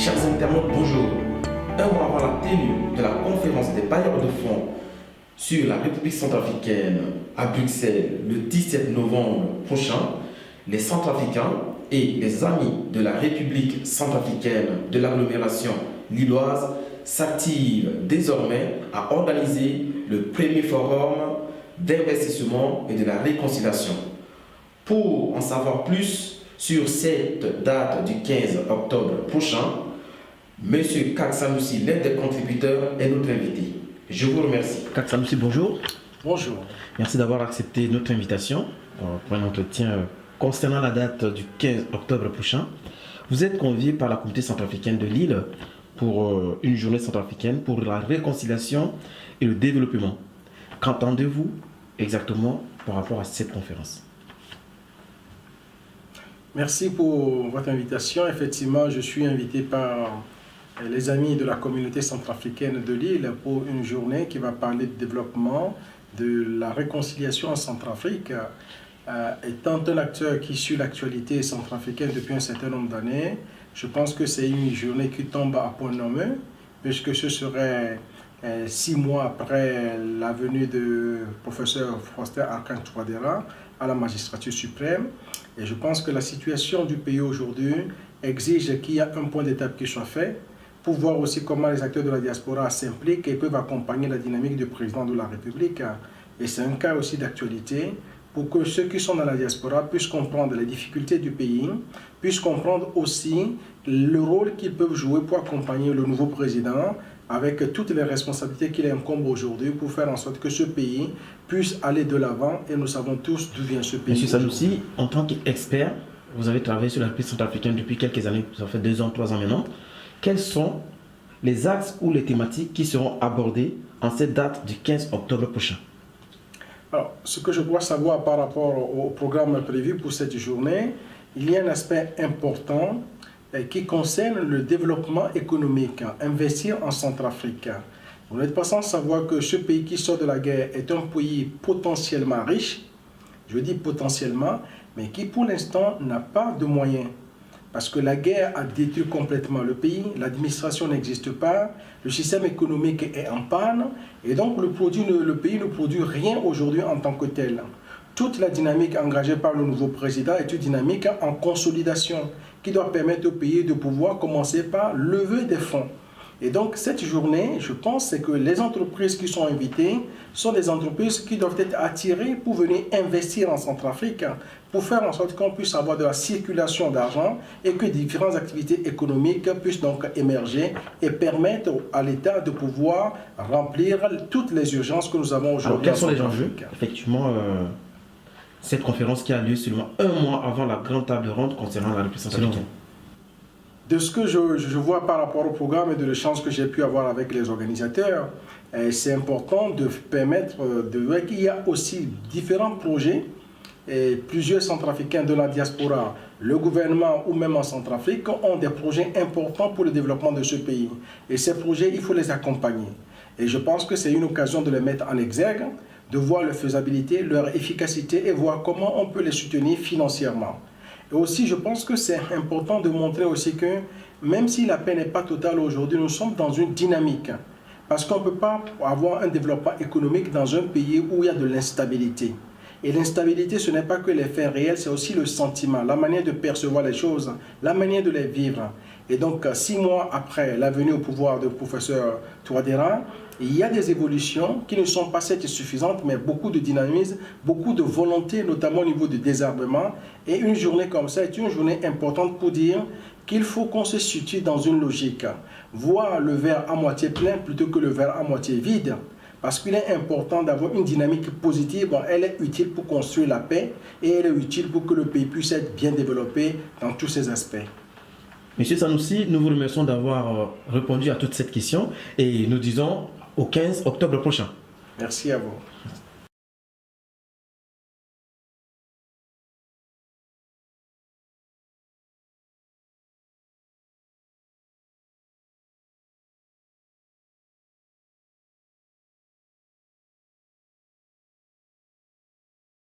Chers internautes, bonjour. Un mois avant la tenue de la conférence des bailleurs de fonds sur la République centrafricaine à Bruxelles le 17 novembre prochain, les Centrafricains et les amis de la République centrafricaine de l'agglomération lilloise s'activent désormais à organiser le premier forum d'investissement et de la réconciliation. Pour en savoir plus sur cette date du 15 octobre prochain, M. Kak Sanoussi, l'un des contributeurs, est notre invité. Je vous remercie. Kak Sanoussi, bonjour. Bonjour. Merci d'avoir accepté notre invitation pour un entretien concernant la date du 15 octobre prochain. Vous êtes convié par la communauté centrafricaine de Lille pour une journée centrafricaine pour la réconciliation et le développement. Qu'entendez-vous exactement par rapport à cette conférence? Merci pour votre invitation. Effectivement, je suis invité par les amis de la communauté centrafricaine de Lille pour une journée qui va parler de développement, de la réconciliation en Centrafrique. Étant un acteur qui suit l'actualité centrafricaine depuis un certain nombre d'années, je pense que c'est une journée qui tombe à point nommé, puisque ce serait 6 mois après la venue de professeur Faustin Archange Touadéra à la magistrature suprême. Et je pense que la situation du pays aujourd'hui exige qu'il y ait un point d'étape qui soit fait pour voir aussi comment les acteurs de la diaspora s'impliquent et peuvent accompagner la dynamique du président de la République. Et c'est un cas aussi d'actualité pour que ceux qui sont dans la diaspora puissent comprendre les difficultés du pays, puissent comprendre aussi le rôle qu'ils peuvent jouer pour accompagner le nouveau président avec toutes les responsabilités qu'il incombe aujourd'hui pour faire en sorte que ce pays puisse aller de l'avant. Et nous savons tous d'où vient ce pays. Monsieur Sanoussi, en tant qu'expert, vous avez travaillé sur la République centrafricaine depuis quelques années, ça fait 2 ans, 3 ans maintenant. Quels sont les axes ou les thématiques qui seront abordées en cette date du 15 octobre prochain? Alors, ce que je dois savoir par rapport au programme prévu pour cette journée, il y a un aspect important qui concerne le développement économique, investir en Centrafrique. Vous n'êtes pas sans savoir que ce pays qui sort de la guerre est un pays potentiellement riche, je dis potentiellement, mais qui pour l'instant n'a pas de moyens. Parce que la guerre a détruit complètement le pays, l'administration n'existe pas, le système économique est en panne, et donc le pays ne produit rien aujourd'hui en tant que tel. Toute la dynamique engagée par le nouveau président est une dynamique en consolidation qui doit permettre au pays de pouvoir commencer par lever des fonds. Et donc cette journée, je pense, c'est que les entreprises qui sont invitées sont des entreprises qui doivent être attirées pour venir investir en Centrafrique, pour faire en sorte qu'on puisse avoir de la circulation d'argent et que différentes activités économiques puissent donc émerger et permettre à l'État de pouvoir remplir toutes les urgences que nous avons aujourd'hui. Quels sont les enjeux? Effectivement, cette conférence qui a lieu seulement 1 mois avant la grande table ronde concernant la République centrafricaine. De ce que je vois par rapport au programme et de l'échange que j'ai pu avoir avec les organisateurs, c'est important de permettre de voir qu'il y a aussi différents projets et plusieurs Centrafricains de la diaspora, le gouvernement ou même en Centrafrique ont des projets importants pour le développement de ce pays. Et ces projets, il faut les accompagner. Et je pense que c'est une occasion de les mettre en exergue, de voir leur faisabilité, leur efficacité et voir comment on peut les soutenir financièrement. Et aussi, je pense que c'est important de montrer aussi que même si la paix n'est pas totale aujourd'hui, nous sommes dans une dynamique. Parce qu'on ne peut pas avoir un développement économique dans un pays où il y a de l'instabilité. Et l'instabilité, ce n'est pas que les faits réels, c'est aussi le sentiment, la manière de percevoir les choses, la manière de les vivre. Et donc, 6 mois après la venue au pouvoir du professeur Touadéra, il y a des évolutions qui ne sont pas certes suffisantes, mais beaucoup de dynamisme, beaucoup de volonté, notamment au niveau du désarmement. Et une journée comme ça est une journée importante pour dire qu'il faut qu'on se situe dans une logique. Voir le verre à moitié plein plutôt que le verre à moitié vide. Parce qu'il est important d'avoir une dynamique positive. Elle est utile pour construire la paix et elle est utile pour que le pays puisse être bien développé dans tous ses aspects. Monsieur Sanoussi, nous vous remercions d'avoir répondu à toute cette question et nous disons au 15 octobre prochain. Merci à vous.